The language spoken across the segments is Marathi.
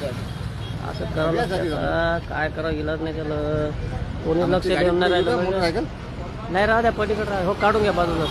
असं करावं लागतं. काय करावं इलाज नाही त्याला. कोणी लक्ष देऊन नाही राहिलं. नाही राहू द्या पलीकडे राहा. हो काढून घ्या बाजूला.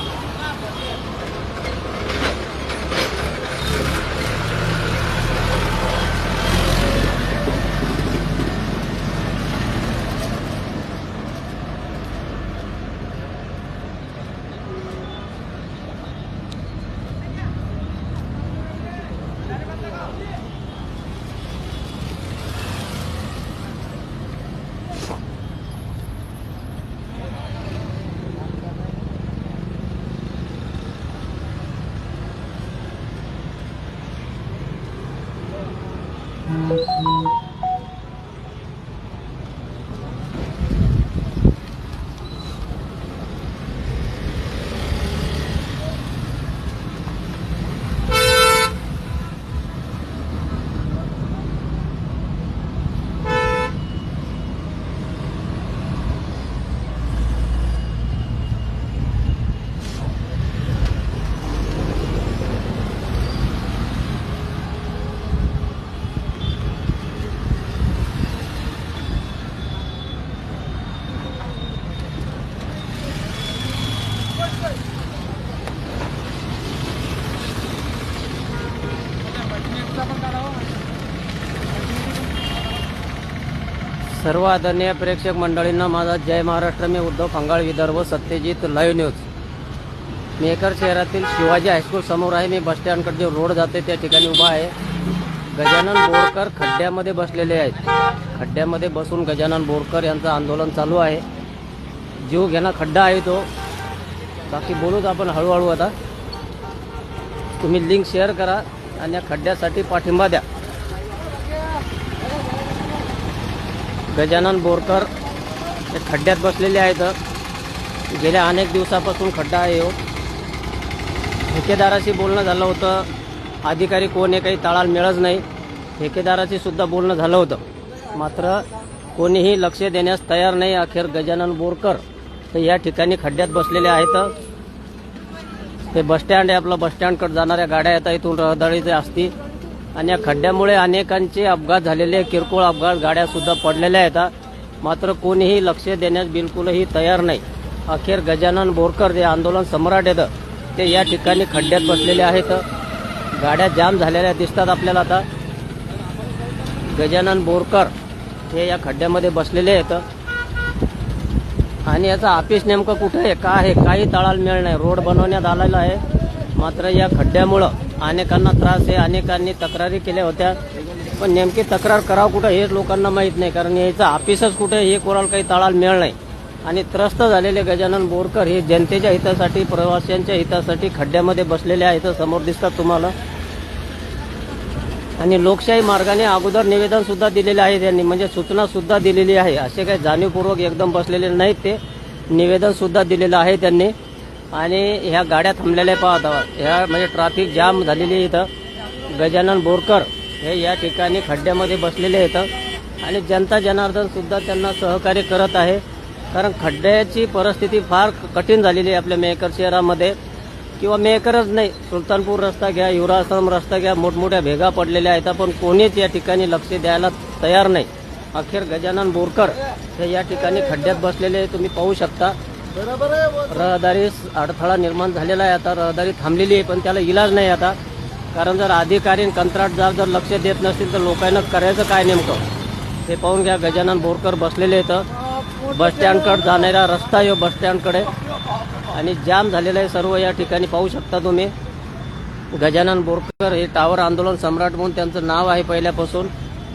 सर्व आदरणीय प्रेक्षक मंडळींना माझा जय महाराष्ट्र. मी उद्धव फंगाळ, विदर्भ सत्यजित लाईव्ह न्यूज. मेकर शहरातील शिवाजी हायस्कूल समोर आहे. मी बस स्टँडकडे जे रोड जाते त्या ठिकाणी उभा आहे. गजानन बोरकर खड्ड्यामध्ये बसलेले आहेत. खड्ड्यामध्ये बसून गजानन बोरकर यांचं आंदोलन चालू आहे. जीव घेणा खड्डा आहे तो. बाकी बोलूच आपण हळूहळू. आता तुम्ही लिंक शेअर करा आणि या खड्ड्यासाठी पाठिंबा द्या. गजानन बोरकर हे खड्ड्यात बसलेले आहेत. गेल्या अनेक दिवसापासून खड्डा आहे. ठेकेदाराशी बोलणं झालं होतं. अधिकारी कोण आहे काही ताळाला मिळत नाही. ठेकेदाराशी सुद्धा बोलणं झालं होतं. मात्र कोणीही लक्ष देण्यास तयार नाही. अखेर गजानन बोरकर हे या ठिकाणी खड्ड्यात बसलेले आहेत. हे बसस्टँड आहे आपलं. बसस्टँडकडे जाणाऱ्या गाड्या येतात इथून रहदारीचे असती आणि या खड्ड्यामुळे अनेकांचे अपघात झालेले, किरकोळ अपघात, गाड्या सुद्धा पडलेल्या आहेत. मात्र कोणीही लक्ष देण्यास बिलकुलही तयार नाही. अखेर गजानन बोरकर जे आंदोलन सम्राट आहेत ते या ठिकाणी खड्ड्यात बसलेले आहेत. गाड्या जाम झालेल्या दिसतात आपल्याला. आता गजानन बोरकर हे या खड्ड्यामध्ये बसलेले आहेत आणि याचा ऑफिस नेमकं कुठे आहे, काय आहे, काही ताळाला मिळ नाही. रोड बनवण्यात आलेला आहे. मात्र या खड्ड्यामुळं अनेकांना त्रास आहे. अनेकांनी तक्रारी केल्या होत्या, पण नेमकी तक्रार करावं कुठं हे लोकांना माहीत नाही. कारण याचं ऑफिसच कुठे हे कोणाला काही ताळाला मिळ नाही. आणि त्रस्त झालेले गजानन बोरकर हे जनतेच्या हितासाठी, प्रवाशांच्या हितासाठी खड्ड्यामध्ये बसलेले आहेत. समोर दिसतात तुम्हाला. आणि लोकशाही मार्गाने अगोदर निवेदन सुद्धा दिलेले आहे त्यांनी, म्हणजे सूचना सुद्धा दिलेली आहे. असे काही जाणीवपूर्वक एकदम बसलेले नाहीत. ते निवेदन सुद्धा दिलेलं आहे त्यांनी. आणि ह्या गाड्या थांबलेल्या पाहत आहोत. ह्या म्हणजे ट्रॅफिक जाम झालेली इथं. गजानन बोरकर हे या ठिकाणी खड्ड्यामध्ये बसलेले आहेत आणि जनता जनार्दन सुद्धा त्यांना सहकार्य करत आहे. कारण खड्ड्याची परिस्थिती फार कठीण झालेली आहे आपल्या मेहकर शहरामध्ये. किंवा मेहकरच नाही, सुलतानपूर रस्ता घ्या, युवराश्रम रस्ता घ्या, मोठमोठ्या भेगा पडलेल्या आहेत. पण कोणीच या ठिकाणी लक्ष द्यायला तयार नाही. अखेर गजानन बोरकर हे या ठिकाणी खड्ड्यात बसलेले तुम्ही पाहू शकता. रहदारीस अडथळा निर्माण झालेला आहे. आता रहदारी थांबलेली आहे, पण त्याला इलाज नाही आता. कारण जर अधिकारी कंत्राटदार जर लक्ष देत नसतील तर लोकांना करायचं काय नेमकं ते पाहून घ्या. गजानन बोरकर बसलेले आहेत. बसस्टँडकडे जाणारा रस्ता आहे बसस्टँडकडे आणि जाम झालेला आहे सर्व. या ठिकाणी पाहू शकता तुम्ही. गजानन बोरकर हे टावर आंदोलन सम्राट म्हणून त्यांचं नाव आहे पहिल्यापासून.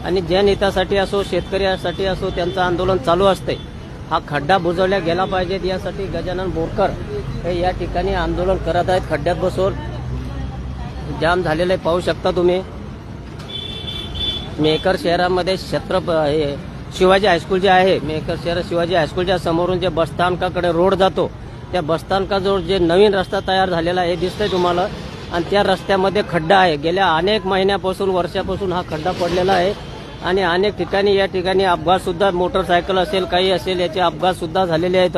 आणि जनहितासाठी असो, शेतकऱ्यासाठी असो, त्यांचं आंदोलन चालू असते. हा खड्डा बुजवल्या गेला पाहिजेत यासाठी गजानन बोरकर हे या ठिकाणी आंदोलन करत आहेत. खड्ड्यात बसून जाम झालेलं आहे पाहू शकता तुम्ही. मेहकर शहरामध्ये शिवाजी हायस्कूल जे आहे, मेहकर शहर शिवाजी हायस्कूलच्या समोरून जे बसस्थानकाकडे रोड जातो त्या बसस्थानकाजवळ जे नवीन रस्ता तयार झालेला आहे दिसतंय तुम्हाला. आणि त्या रस्त्यामध्ये खड्डा आहे. गेल्या अनेक महिन्यापासून, वर्षापासून हा खड्डा पडलेला आहे. आणि अनेक ठिकाणी या ठिकाणी अपघात सुद्धा, मोटरसायकल असेल काही असेल, याचे अपघात सुद्धा झालेले आहेत.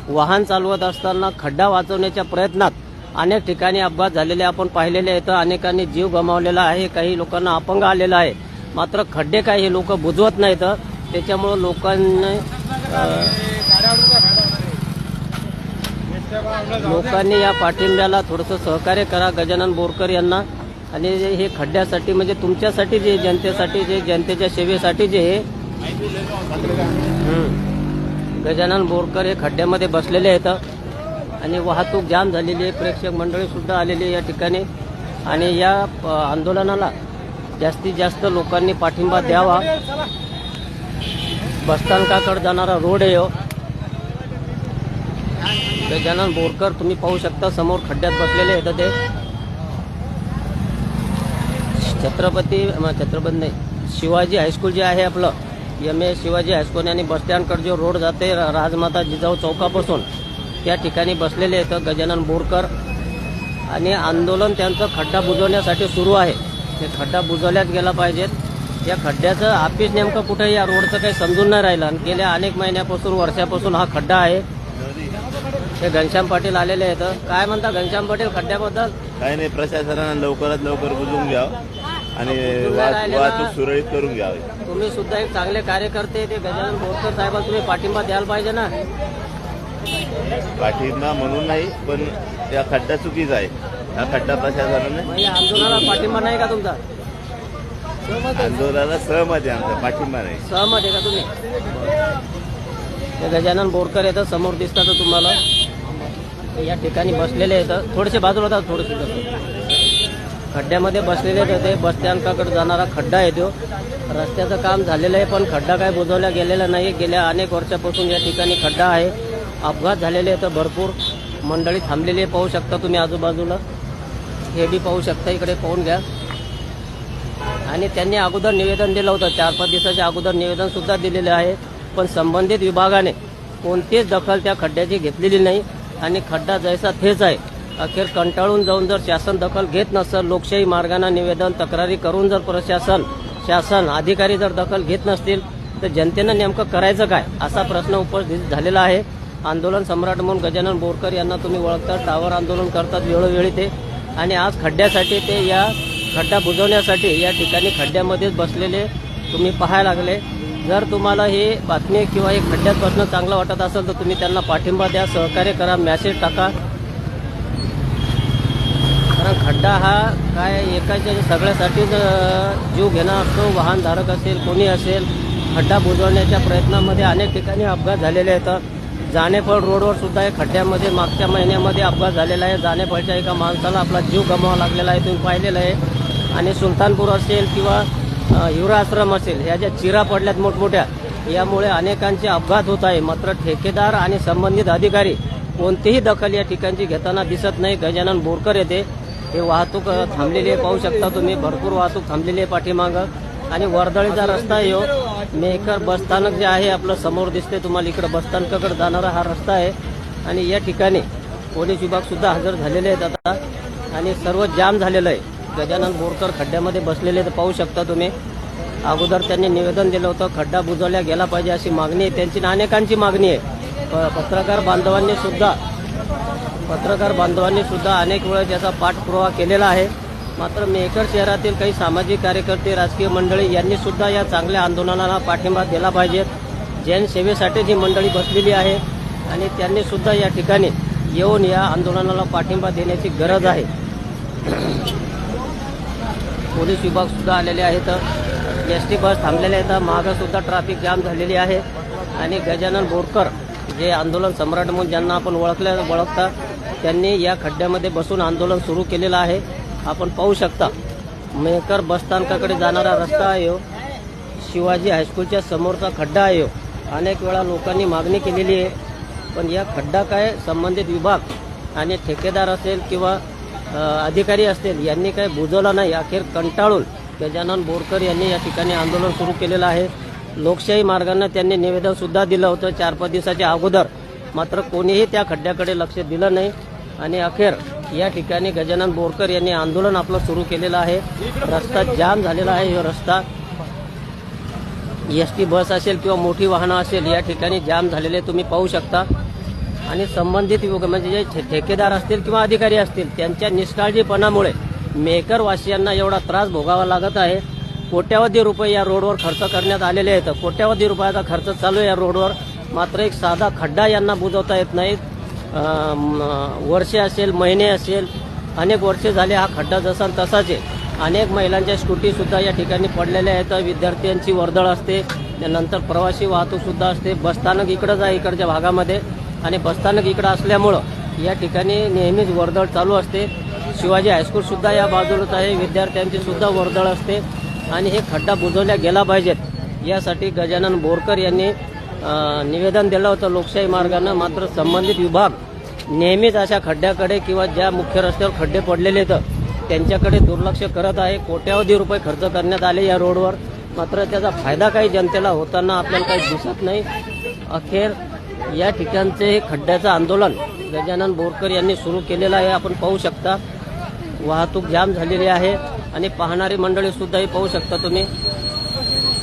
वाहन चालवत असताना खड्डा वाचवण्याच्या प्रयत्नात अनेक ठिकाणी अपघात झालेले आपण पाहिलेले आहेत. अनेकांनी जीव गमावलेला आहे. काही लोकांना अपंग आलेला आहे. मात्र खड्डे काय हे लोक बुजवत नाहीत. त्याच्यामुळं लोकांनी या पाठिंब्याला थोडंसं सहकार्य करा गजानन बोरकर यांना. आणि हे खड्ड्यासाठी म्हणजे तुमच्यासाठी जे जनतेसाठी जे जनतेच्या सेवेसाठी जे हे गजानन बोरकर हे खड्ड्यामध्ये बसलेले आहेत आणि वाहतूक जाम झालेली आहे. प्रेक्षक मंडळी सुद्धा आलेली आहे या ठिकाणी आणि या आंदोलनाला जास्तीत जास्त लोकांनी पाठिंबा द्यावा. बसस्थानकाकडे जाणारा रोड आहे हो. गजानन बोरकर तुम्ही पाहू शकता समोर खड्ड्यात बसलेले आहेत. ते छत्रपती नाही शिवाजी हायस्कूल जे आहे आपलं MA शिवाजी हायस्कूल आणि बसस्टँडकडे जो रोड जाते राजमाता जिजाऊ चौकापासून त्या ठिकाणी बसलेले आहेत गजानन बोरकर. आणि आंदोलन त्यांचं खड्डा बुजवण्यासाठी सुरू आहे. ते खड्डा बुजवल्यात गेला पाहिजेत. या खड्ड्याचं ऑफिस नेमकं कुठे या रोडचं काही समजून नाही राहिलं. आणि गेल्या अनेक महिन्यापासून वर्षापासून हा खड्डा आहे. ते घनश्याम पाटील आलेले आहेत. काय म्हणता घनश्याम पाटील खड्ड्याबद्दल? काही नाही, प्रशासनानं लवकरात लवकर बुजवून घ्यावं आणि वाहतूक सुरळीत करून घ्यावी. तुम्ही सुद्धा एक चांगले कार्यकर्ते ते गजानन बोरकर साहेबांना तुम्ही पाठिंबा द्यायला पाहिजे ना. पाठिंबा म्हणून नाही, पण या खड्डा चुकीचा आहे. हा खड्डा प्रशासनाने म्हणजे आंदोलनाला पाठिंबा नाही का तुमचा? आंदोलनाला सहमत आहे, आमचा पाठिंबा नाही. सहमत आहे का तुम्ही? ते गजानन बोरकर येतं समोर दिसतात तुम्हाला या ठिकाणी बसलेले आहेत. थोडेसे बाजूला होतात थोडेसे खड्ड्यामध्ये बसलेले होते. बस स्टँडकडे जाणारा खड्डा आहे तो. रस्त्याचं काम झालेलं आहे पण खड्डा काय बुजवला गेलेला नाही. गेल्या अनेक वर्षापासून या ठिकाणी खड्डा आहे. अपघात झालेले आहेत. भरपूर मंडळी थांबलेली आहे पाहू शकता तुम्ही आजूबाजूला. हे बी पाहू शकता, इकडे पाहून घ्या. आणि त्यांनी अगोदर निवेदन दिलं होतं 4-5 दिवसाच्या अगोदर निवेदन सुद्धा दिलेलं आहे. पण संबंधित विभागाने कोणतीच दखल त्या खड्ड्याची घेतलेली नाही आणि खड्डा जैसा थेच आहे. अखेर कंटाळून जाऊन जर शासन दखल घेत नसेल, लोकशाही मार्गाने निवेदन तक्रारी करून जर शासन अधिकारी जर दखल घेत नसतील तर जनतेनं नेमकं करायचं काय असा प्रश्न उपस्थित झालेला आहे. आंदोलन सम्राट म्हणून गजानन बोरकर यांना तुम्ही ओळखता. टावर आंदोलन करतात वेळोवेळी ते. आणि आज खड्ड्यासाठी ते या खड्डा बुजवण्यासाठी या ठिकाणी खड्ड्यामध्येच बसलेले तुम्ही पाहायला लागले. जर तुम्हाला ही बातमी किंवा हे खड्ड्यात बसणं चांगलं वाटत असेल तर तुम्ही त्यांना पाठिंबा द्या, सहकार्य करा, मेसेज टाका. कारण खड्डा हा काय एकाच्या सगळ्यासाठीच जीव घेणं असतो. वाहनधारक असेल कोणी असेल, खड्डा बुजवण्याच्या प्रयत्नामध्ये अनेक ठिकाणी अपघात झालेले आहेत. जानेफळ रोडवर सुद्धा हे खड्ड्यामध्ये मागच्या महिन्यामध्ये अपघात झालेला आहे. जानेफळच्या एका माणसाला आपला जीव गमवावा लागलेला आहे, तुम्ही पाहिलेलं आहे. आणि सुलतानपूर असेल किंवा हिवरा आश्रम असेल, ह्या ज्या चिरा पडल्यात मोठमोठ्या, यामुळे अनेकांचे अपघात होत आहे. मात्र ठेकेदार आणि संबंधित अधिकारी कोणतीही दखल या ठिकाणची घेताना दिसत नाही. गजानन बोरकर येते. हे वाहतूक थांबलेली आहे पाहू शकता तुम्ही. भरपूर वाहतूक थांबलेली आहे पाठीमागं. आणि वर्दळीचा रस्ता आहे हो. मेहकर बसस्थानक जे आहे आपलं समोर दिसते तुम्हाला, इकडं बसस्थानकाकडे जाणारा हा रस्ता आहे. आणि या ठिकाणी पोलीस विभाग सुद्धा हजर झालेले आहेत आता. आणि सर्व जाम झालेलं आहे. गजानन बोरकर खड्ड्यामध्ये बसलेले तर पाहू शकता तुम्ही. अगोदर त्यांनी निवेदन दिलं होतं खड्डा बुजवल्या गेला पाहिजे अशी मागणी आहे त्यांची. अनेकांची मागणी आहे. पत्रकार बांधवांनी सुद्धा अनेक वेळा त्याचा पाठपुरावा केलेला आहे. मात्र मेहकर शहरातील काही सामाजिक कार्यकर्ते, राजकीय मंडळी यांनी सुद्धा या चांगल्या आंदोलनाला पाठिंबा दिला पाहिजेत. जनसेवेसाठी जी मंडळी बसलेली आहे आणि त्यांनी सुद्धा या ठिकाणी येऊन या आंदोलनाला पाठिंबा देण्याची गरज आहे. पोलीस विभाग सुद्धा आलेले आहेत. ST बस थांबलेल्या आहेत. मागं सुद्धा ट्रॅफिक जाम झालेली आहे. आणि गजानन बोरकर जे आंदोलन सम्राट म्हणून ज्यांना आपण ओळखता, त्यांनी या खड्ड्यामध्ये बसून आंदोलन सुरू केलेलं आहे. आपण पाहू शकता मेहकर बसस्थानकाकडे जाणारा रस्ता आहे हो. शिवाजी हायस्कूलच्या समोरचा खड्डा आहे हो. अनेक वेळा लोकांनी मागणी केलेली आहे पण या खड्डा काय संबंधित विभाग आणि ठेकेदार असेल किंवा अधिकारी असतील यांनी काय बुजवला नाही. अखेर कंटाळून गजानन बोरकर यांनी या ठिकाणी आंदोलन सुरू केलेलं आहे. लोकशाही मार्गाने त्यांनी निवेदन सुद्धा दिलं होतं 4-5 दिवसाच्या अगोदर. मात्र कोणीही त्या खड्ड्याकडे लक्ष दिलं नाही. आणि अखेर या ठिकाणी गजानन बोरकर यांनी आंदोलन आपलं सुरू केलेलं आहे. रस्ता जाम झालेला आहे. हा रस्ता ST बस असेल किंवा मोठी वाहनं असेल या ठिकाणी जाम झालेले तुम्ही पाहू शकता. आणि संबंधित म्हणजे जे ठेकेदार असतील किंवा अधिकारी असतील त्यांच्या निष्काळजीपणामुळे मेहकर वासियांना एवढा त्रास भोगावा लागत आहे. कोट्यावधी रुपये या रोडवर खर्च करण्यात आलेले आहेत. कोट्यावधी रुपयाचा खर्च चालू आहे या रोडवर. मात्र एक साधा खड्डा यांना बुजवता येत नाहीत. वर्षे असेल, महिने असेल, अनेक वर्षे झाले हा खड्डा जसा तसाच आहे. अनेक महिलांच्या स्कूटीसुद्धा या ठिकाणी पडलेल्या आहेत. विद्यार्थ्यांची वर्दळ असते, त्यानंतर प्रवासी वाहतूकसुद्धा असते. बसस्थानक इकडंच आहे इकडच्या भागामध्ये, आणि बसस्थानक इकडं असल्यामुळं या ठिकाणी नेहमीच वर्दळ चालू असते. शिवाजी हायस्कूलसुद्धा या बाजूलाच आहे, विद्यार्थ्यांची सुद्धा वर्दळ असते. आणि हे खड्डा बुजवल्या गेला पाहिजेत यासाठी गजानन बोरकर यांनी निवेदन दिलं होतं लोकशाही मार्गानं. मात्र संबंधित विभाग नेहमीच अशा खड्ड्याकडे किंवा ज्या मुख्य रस्त्यावर खड्डे पडलेले आहेत त्यांच्याकडे दुर्लक्ष करत आहे. कोट्यावधी रुपये खर्च करण्यात आले या रोडवर, मात्र त्याचा फायदा काही जनतेला होताना आपल्याला काही दिसत नाही. अखेर या ठिकाणचे हे खड्ड्याचं आंदोलन गजानन बोरकर यांनी सुरू केलेलं आहे. आपण पाहू शकता वाहतूक जाम झालेली आहे आणि पाहणारी मंडळी सुद्धाही पाहू शकता तुम्ही.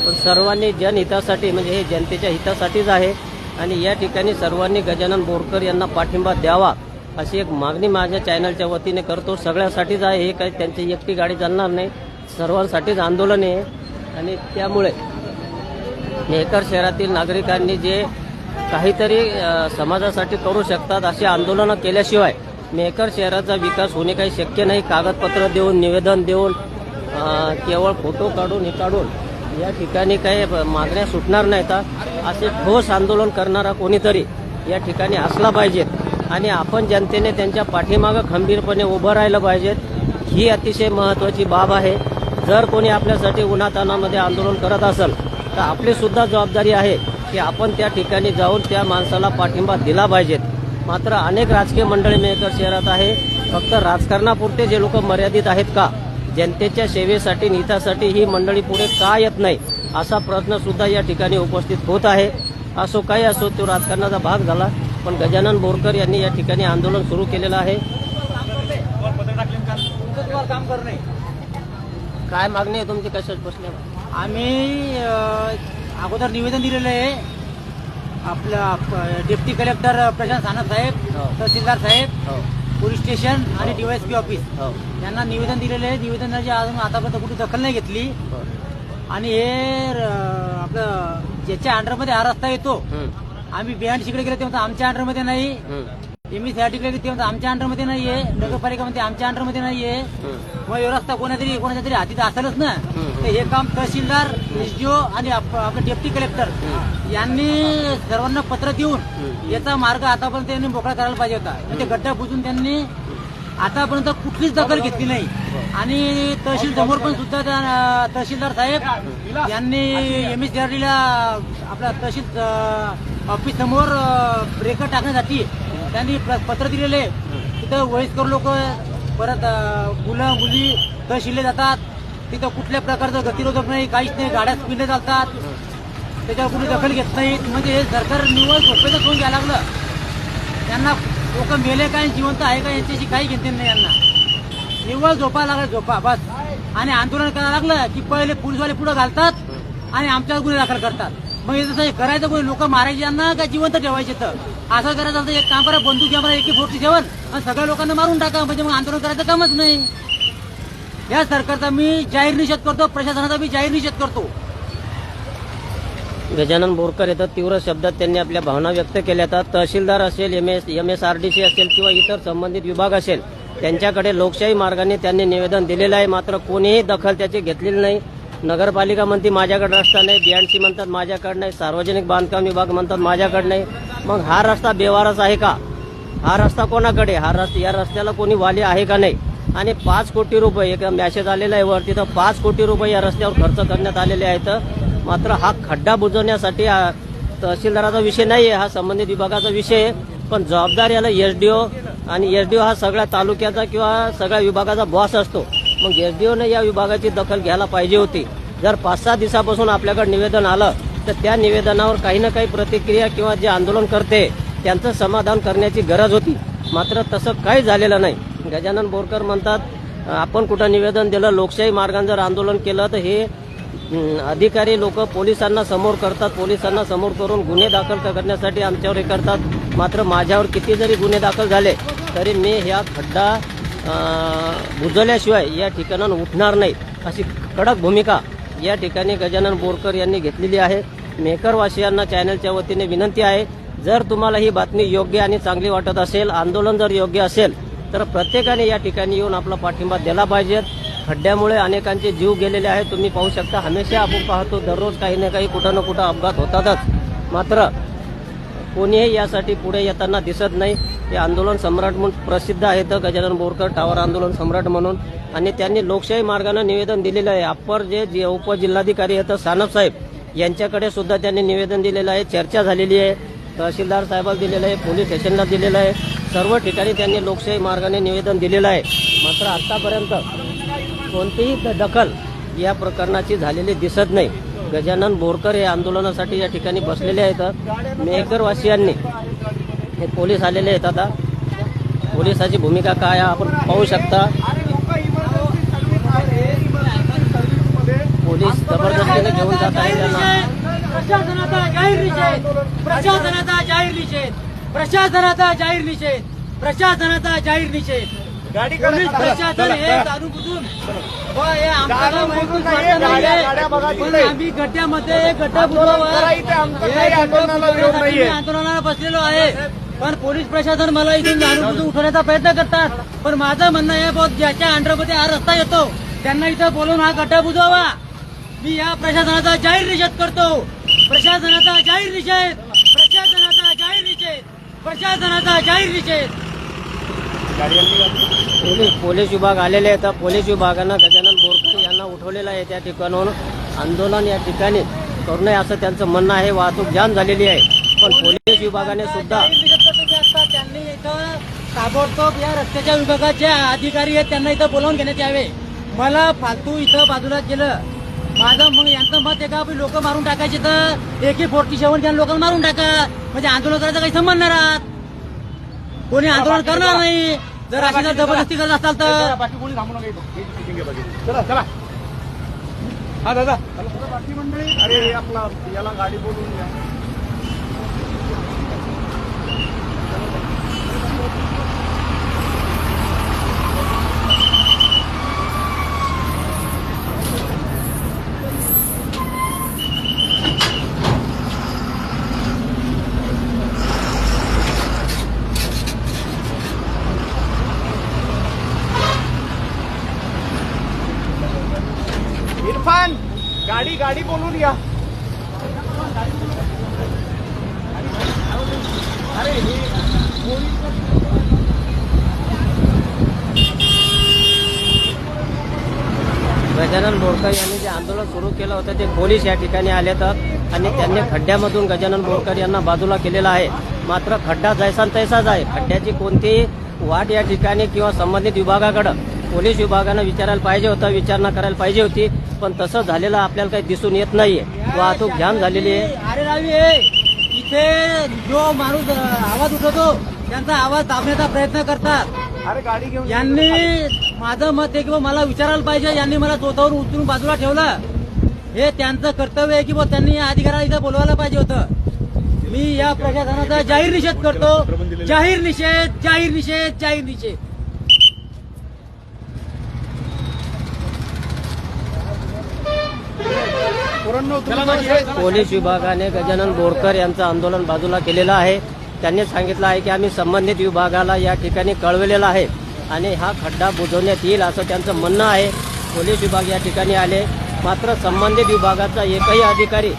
पण सर्वांनी जनहितासाठी, म्हणजे हे जनतेच्या हितासाठीच आहे. आणि या ठिकाणी सर्वांनी गजानन बोरकर यांना पाठिंबा द्यावा अशी एक मागणी माझ्या चॅनलच्या वतीने करतो. सगळ्यासाठीच आहे, हे काही त्यांची एकटी गाडी चालणार नाही, सर्वांसाठीच आंदोलन आहे. आणि त्यामुळे मेहकर शहरातील नागरिकांनी जे काहीतरी समाजासाठी करू शकतात अशी आंदोलनं केल्याशिवाय मेहकर शहराचा विकास होणे काही शक्य नाही. कागदपत्र देऊन, निवेदन देऊन, केवळ फोटो काढून हे काढून या ठिकाणी काही मागण्या सुटणार नाहीत. असे ठोस आंदोलन करणारा कोणीतरी या ठिकाणी असला पाहिजे आणि आपण जनतेने त्यांच्या पाठीमागं खंबीरपणे उभं राहिलं पाहिजेत. ही अतिशय महत्त्वाची बाब आहे. जर कोणी आपल्यासाठी उन्हातान्हामध्ये आंदोलन करत असेल तर आपली सुद्धा जबाबदारी आहे की आपण त्या ठिकाणी जाऊन त्या माणसाला पाठिंबा दिला पाहिजेत. मात्र अनेक राजकीय मंडळी मेहकर शहरात आहे. फक्त राजकारणापुरते जे लोक मर्यादित आहेत का, जनतेच्या सेवेसाठी, हितासाठी ही मंडळी पुढे का येत नाही असा प्रश्न सुद्धा या ठिकाणी उपस्थित होत आहे. असो काही असो, तो राजकारणाचा भाग झाला, पण गजानन बोरकर यांनी या ठिकाणी आंदोलन सुरू केलेलं आहे. काय मागणी आहे तुमची, कशाच बसल्या? आम्ही अगोदर निवेदन दिलेलं आहे. आपलं डेप्टी कलेक्टर प्रशांत सानप साहेब, तहसीलदार साहेब, पोलीस स्टेशन आणि DYSP ऑफिस यांना निवेदन दिलेलं आहे. निवेदनाची अजून आतापर्यंत कुठे दखल नाही घेतली. आणि हे आपलं ज्याच्या अंडरमध्ये हा रस्ता येतो, आम्ही बिहांडशीकडे गेलो तेव्हा आमच्या अंडरमध्ये नाही, MSRD कडे तेव्हा आमच्या अंडरमध्ये नाहीये, नगरपालिकामध्ये आमच्या अंडरमध्ये नाहीये. मग हे रस्ता कोणाच्या तरी हातीत असेलच ना. तर हे काम तहसीलदार, SDO आणि आपलं डेप्टी कलेक्टर यांनी सर्वांना पत्र देऊन याचा मार्ग आतापर्यंत त्यांनी मोकळा करायला पाहिजे होता. म्हणजे गड्डा बुजून त्यांनी आतापर्यंत कुठलीच दखल घेतली नाही. आणि तहसील समोर पण सुद्धा तहसीलदार साहेब यांनी MSRD ला आपल्या तहसील ऑफिस समोर ब्रेकर टाकण्यासाठी त्यांनी पत्र दिलेले. तिथं वयस्कर लोक, परत मुलं मुली तहसीलला जातात, तिथं कुठल्या प्रकारचं गतिरोधक नाही, काहीच नाही, गाड्या स्पीडने चालतात, त्याच्यावर कुणी दखल घेत नाहीत. म्हणजे हे सरकार निव्वळ झोपेचं सोडून घ्यायला लागलं. त्यांना लोक मेले काय, जिवंत आहे का यांच्याशी काही घेतले नाही. यांना निव्वळ झोपा लागलं, झोपा बस. आणि आंदोलन करायला लागलं की पहिले पोलीसवाले पुढे घालतात आणि आमच्यावर गुन्हे दाखल करतात. मग हे जसं करायचं, कोणी लोक मारायचे यांना का जिवंत ठेवायचे? तर असं करायचं असं एक काम करा, बंदूक घ्या मला AK-47 आणि सगळ्या लोकांना मारून टाका. म्हणजे मग आंदोलन करायचं कामच नाही. या सरकारचा मी जाहीर निषेध करतो, प्रशासनाचा मी जाहीर निषेध करतो. गजानन बोरकर येतात तीव्र शब्दात त्यांनी आपल्या भावना व्यक्त केल्या. तहसीलदार असेल, MSRDC असेल किंवा इतर संबंधित विभाग असेल, त्यांच्याकडे लोकशाही मार्गाने त्यांनी निवेदन दिलेलं आहे. मात्र कोणीही दखल त्याची घेतलेली नाही. नगरपालिका म्हणते माझ्याकडे रस्ता नाही, BNC म्हणतात माझ्याकडे नाही, सार्वजनिक बांधकाम विभाग म्हणतात माझ्याकडे नाही. मग हा रस्ता बेवारस आहे का? हा रस्ता कोणाकडे? या रस्त्याला कोणी वाली आहे का नाही? आणि 5 कोटी रुपये, एक मॅसेज आलेला आहे वर, तिथं 5 कोटी रुपये या रस्त्यावर खर्च करण्यात आलेले आहेत. मात्र हा खड्डा बुजवण्यासाठी तहसीलदाराचा विषय नाही आहे, हा संबंधित विभागाचा विषय आहे. पण जबाबदार याला SDO, आणि SDO हा सगळ्या तालुक्याचा किंवा सगळ्या विभागाचा बॉस असतो. मग SDOने या विभागाची दखल घ्यायला पाहिजे होती. जर 5-6 दिवसापासून आपल्याकडे निवेदन आलं तर त्या निवेदनावर काही ना काही प्रतिक्रिया किंवा जे आंदोलन करते त्यांचं समाधान करण्याची गरज होती. मात्र तसं काही झालेलं नाही. गजानन बोरकर म्हणतात आपण कुठं निवेदन दिलं, लोकशाही मार्गाने जर आंदोलन केलं तर हे अधिकारी लोक पोलिसांना समोर करतात, पोलिसांना समोर करून गुन्हे दाखल करण्यासाठी आमच्यावर हे करतात. मात्र माझ्यावर किती जरी गुन्हे दाखल झाले तरी मी ह्या खड्डा बुजवल्याशिवाय या ठिकाणाहून उठणार नाही, अशी कडक भूमिका या ठिकाणी गजानन बोरकर यांनी घेतलेली आहे. मेकरवासियांना चॅनलच्या वतीने विनंती आहे, जर तुम्हाला ही बातमी योग्य आणि चांगली वाटत असेल, आंदोलन जर योग्य असेल, तर प्रत्येकाने या ठिकाणी येऊन आपला पाठिंबा दिला पाहिजे. खड्ड्यामुळे अनेकांचे जीव गेलेले आहेत. तुम्ही पाहू शकता, हमेशा आपण पाहतो दररोज काही ना काही कुठं ना कुठं अपघात होतातच. मात्र कोणीही यासाठी पुढे येताना दिसत नाही. हे आंदोलन सम्राट म्हणून प्रसिद्ध आहेत, गजानन बोरकर टावर आंदोलन सम्राट म्हणून. आणि त्यांनी लोकशाही मार्गाने निवेदन दिलेलं आहे. अप्पर जे उपजिल्हाधिकारी आहेत सानप साहेब यांच्याकडे सुद्धा त्यांनी निवेदन दिलेलं आहे. चर्चा झालेली आहे. तहसीलदार साहेबाला दिलेलं आहे, पोलीस स्टेशनला दिलेलं आहे. सर्व ठिकाणी त्यांनी लोकशाही मार्गाने निवेदन दिलेलं आहे. मात्र आतापर्यंत कोणतीही दखल या प्रकरणाची झालेली दिसत नाही. गजानन बोरकर हे आंदोलनासाठी या ठिकाणी बसलेले आहेत. मेहकरवासियांनी हे पोलीस आलेले आहेत. आता पोलिसाची भूमिका काय आहे आपण पाहू शकता. पोलीस जबरदस्तीने घेऊन जात आहे त्यांना. प्रशासनाचा जाहीर निषेध, प्रशासनाचा जाहीर निषेध, प्रशासनाचा जाहीर निषेध, प्रशासनाचा जाहीर निषेध. पोलीस प्रशासन हे दारू बुजून हे आमच्याला महसूल वाटत नाहीये, पण आम्ही गड्ड्यामध्ये गड्डा बुजवावा आंदोलनाला बसलेलो आहे. पण पोलीस प्रशासन मला इथून दारू बुजून उठवण्याचा प्रयत्न करतात. पण माझं म्हणणं आहे, बहुत ज्याच्या अंडरमध्ये हा रस्ता येतो त्यांना इथं बोलून हा गड्डा बुजवावा. मी या प्रशासनाचा जाहीर निषेध करतो. प्रशासनाचा जाहीर निषेध, प्रशासनाचा जाहीर निषेध, प्रशासनाचा जाहीर निषेध. पोलीस विभाग आलेले आहेत. पोलीस विभागानं गजानन बोरकर यांना उठवलेलं आहे. त्या ठिकाणाहून आंदोलन या ठिकाणी करू नये असं त्यांचं म्हणणं आहे. वाहतूक जाम झालेली आहे. पण पोलीस विभागाने सुद्धा त्यांनी इथं ताबडतोब या रस्त्याच्या विभागाचे अधिकारी आहेत त्यांना इथं बोलावून घेण्यात यावे. मला फालतू इथं बाजूला केलं. माझं मग यांचं मत आहे का लोक मारून टाकायचे तर AK-47 घ्या, लोकांना मारून टाका, म्हणजे आंदोलन करायचा काही संबंध नाही राहत. कोणी आंदोलन करणार नाही जर अशी जर जबरदस्ती करत असाल तर. चला चला हा दादा बाकी मंडळी, अरे आपला याला गाडी बोलून घ्या. इरफान गाडी बोलून या. अरे गजानन बोरकर यांनी जे आंदोलन सुरू केलं होतं ते पोलीस या ठिकाणी आले तर आणि त्यांनी खड्ड्यामधून गजानन बोरकर यांना बाजूला केलेला आहे. मात्र खड्डा जैसा तैसाच आहे. खड्ड्याची कोणतीही वाट या ठिकाणी किंवा संबंधित विभागाकडं पोलीस विभागानं विचारायला पाहिजे होतं, विचारणा करायला पाहिजे होती. पण तसं झालेलं आपल्याला काही दिसून येत नाहीये. वाहतूक जाम झालेली आहे. अरे रावी, इथे जो माणूस आवाज उठवतो त्यांचा आवाज दाबण्याचा प्रयत्न करतात. अरे गाडी घेऊन यांनी माझं मत आहे की मला विचारायला पाहिजे. यांनी मला स्वतःवरून उचलून बाजूला ठेवलं. हे त्यांचं कर्तव्य आहे की त्यांनी या अधिकाऱ्याला इथं बोलवायला पाहिजे होतं. मी या प्रशासनाचा जाहीर निषेध करतो. जाहीर निषेध, जाहीर निषेध, जाहीर निषेध. पोलीस विभागाने गजानन बोरकर यांचं आंदोलन बाजूला केलेलं आहे. त्यांनी सांगितलं आहे की आम्ही संबंधित विभागाला या ठिकाणी कळवलेलं आहे आणि हा खड्डा बुजवण्यात येईल असं त्यांचं म्हणणं आहे. पोलीस विभाग या ठिकाणी आले. मात्र संबंधित विभागाचा एकही अधिकारी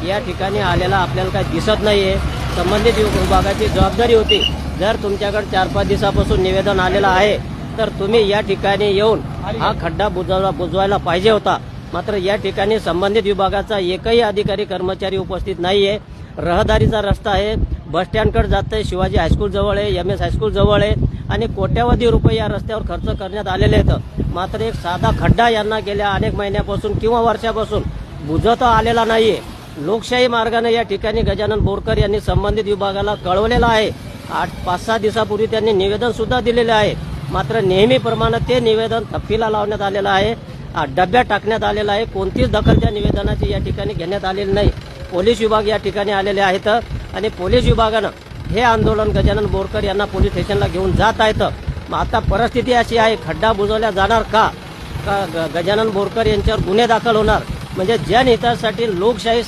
या ठिकाणी आलेला आपल्याला काही दिसत नाहीये. संबंधित विभागाची जबाबदारी होती. जर तुमच्याकडे 4-5 दिवसापासून निवेदन आलेलं आहे तर तुम्ही या ठिकाणी येऊन हा खड्डा बुजवायला पाहिजे होता. मात्र या ठिकाणी संबंधित विभागाचा एकही अधिकारी कर्मचारी उपस्थित नाहीये. रहदारीचा रस्ता आहे. बस स्टँडकडे जात आहे. शिवाजी हायस्कूल जवळ आहे, MS हायस्कूल जवळ आहे आणि कोट्यावधी रुपये या रस्त्यावर खर्च करण्यात आलेले आहेत. मात्र एक साधा खड्डा यांना गेल्या अनेक महिन्यापासून किंवा वर्षापासून बुजवता आलेला नाहीये. लोकशाही मार्गाने या ठिकाणी गजानन बोरकर यांनी संबंधित विभागाला कळवलेलं आहे. 5-6 दिवसापूर्वी त्यांनी निवेदन सुद्धा दिलेले आहे. मात्र नेहमीप्रमाणे ते निवेदन थप्पीला लावण्यात आलेलं आहे, डब्यात टाकण्यात आलेलं आहे. कोणतीच दखल त्या निवेदनाची या ठिकाणी घेण्यात आलेली नाही. पोलीस विभाग या ठिकाणी आलेले आहेत आणि पोलीस विभागानं हे आंदोलन गजानन बोरकर यांना पोलीस स्टेशनला घेऊन जात आहेत. आता परिस्थिती अशी आहे, खड्डा बुजवल्या जाणार का? गजानन बोरकर यांच्यावर गुन्हे दाखल होणार. म्हणजे जनहितासाठी लोकशाही